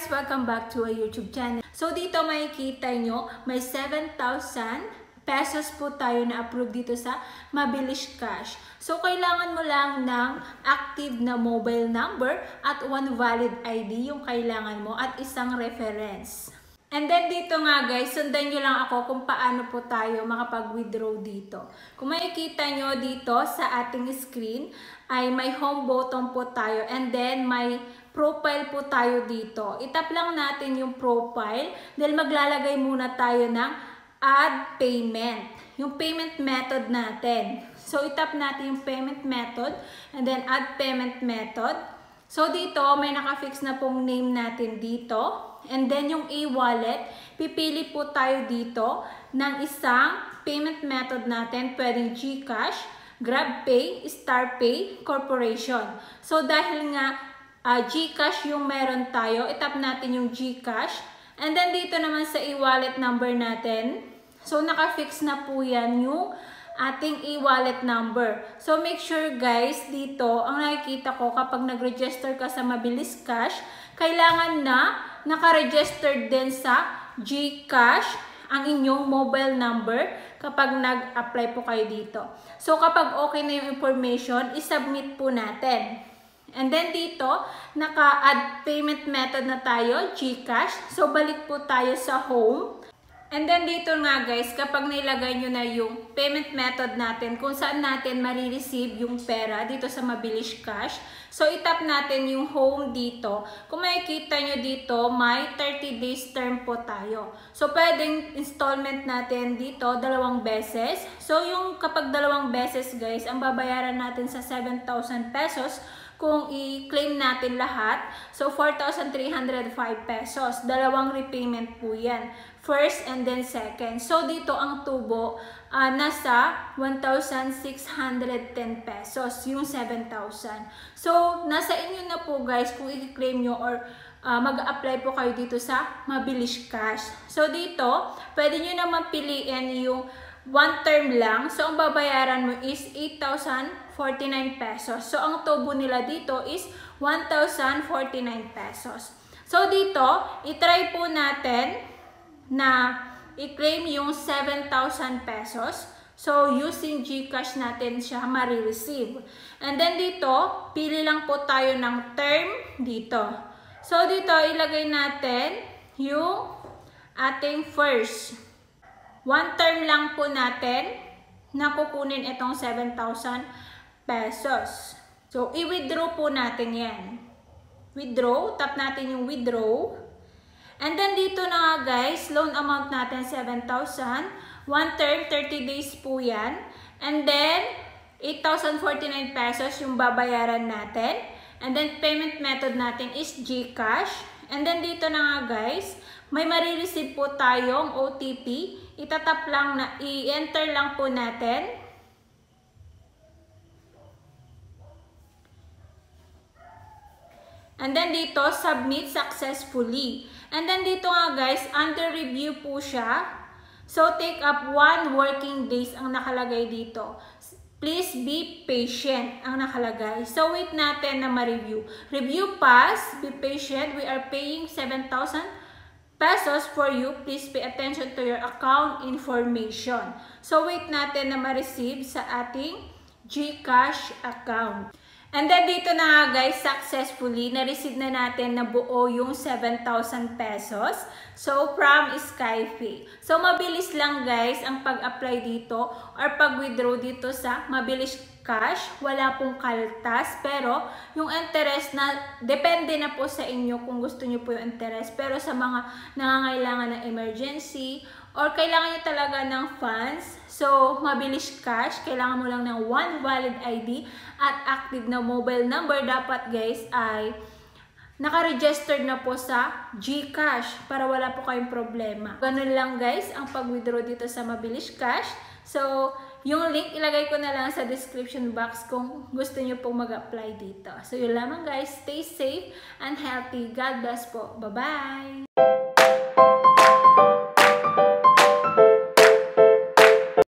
guys! Welcome back to our YouTube channel. So dito makikita nyo, may 7,000 pesos po tayo na approve dito sa Mabilis Cash. So kailangan mo lang ng active na mobile number at one valid ID yung kailangan mo at isang reference. And then dito nga guys, sundan nyo lang ako kung paano po tayo makapag-withdraw dito. Kung makikita nyo dito sa ating screen ay may home button po tayo and then may profile po tayo dito. Itap lang natin yung profile dahil maglalagay muna tayo ng add payment. Yung payment method natin. So itap natin yung payment method and then add payment method. So dito may nakafix na pong name natin dito. And then yung e-wallet, pipili po tayo dito ng isang payment method natin. Pwedeng GCash, GrabPay, StarPay, Corporation. So dahil nga GCash yung meron tayo, itap natin yung GCash. And then dito naman sa e-wallet number natin, so nakafix na po yan yung ating e-wallet number. So make sure guys, dito ang nakikita ko kapag nag-register ka sa Mabilis Cash, kailangan na naka-registered din sa GCash ang inyong mobile number kapag nag-apply po kayo dito. So kapag okay na yung information, isubmit po natin. And then dito, naka-add payment method na tayo, GCash. So balik po tayo sa home. And then dito nga guys, kapag nilagay nyo na yung payment method natin, kung saan natin marireceive yung pera dito sa Mabilis Cash. So itap natin yung home dito. Kung makikita nyo dito, may 30 days term po tayo. So pwedeng installment natin dito 2 beses. So yung kapag 2 beses guys, ang babayaran natin sa 7,000 pesos, kung i-claim natin lahat, so 4,305 pesos. 2 repayment po yan. First and then second. So dito ang tubo, nasa 1,610 pesos, yung 7,000. So nasa inyo na po guys kung i-claim nyo or mag-apply po kayo dito sa Mabilis Cash. So dito, pwede nyo naman piliin yung one term lang. So ang babayaran mo is 8,049 pesos. So ang tubo nila dito is 1,049 pesos. So dito, itry po natin na i-claim yung 7,000 pesos. So using GCash natin siya marireceive. And then dito, pili lang po tayo ng term dito. So dito, ilagay natin yung ating first. One term lang po natin na kukunin itong 7,000 pesos. So, i-withdraw po natin yan. Withdraw. Tap natin yung withdraw. And then dito na nga guys, loan amount natin 7,000. One term, 30 days po yan. And then, 8,049 pesos yung babayaran natin. And then, payment method natin is GCash. And then dito na nga guys, may marireceive po tayong OTP. Itatap lang na, i-enter lang po natin. And then dito, submit successfully. And then dito nga guys, under review po siya. So take up 1 working days ang nakalagay dito. Please be patient ang nakalagay. So wait natin na ma-review. Review pass, be patient. We are paying 7,000 pesos for you. Please pay attention to your account information. So wait natin na ma-receive sa ating GCash account. And then dito na nga guys, successfully na-receive na natin na buo yung 7,000 pesos. So from Skypay. So mabilis lang guys ang pag-apply dito or pag-withdraw dito sa Mabilis Cash. Wala pong kaltas. Pero yung interest na, depende na po sa inyo kung gusto nyo po yung interest. Pero sa mga nangangailangan ng emergency or kailangan nyo talaga ng funds, so Mabilis Cash, kailangan mo lang ng one valid ID at active na mobile number. Dapat guys ay naka-registered na po sa GCash para wala po kayong problema. Ganun lang guys ang pag-withdraw dito sa Mabilis Cash. So, yung link ilagay ko na lang sa description box kung gusto nyo pong mag-apply dito. So, yun lamang guys. Stay safe and healthy. God bless po. Bye-bye!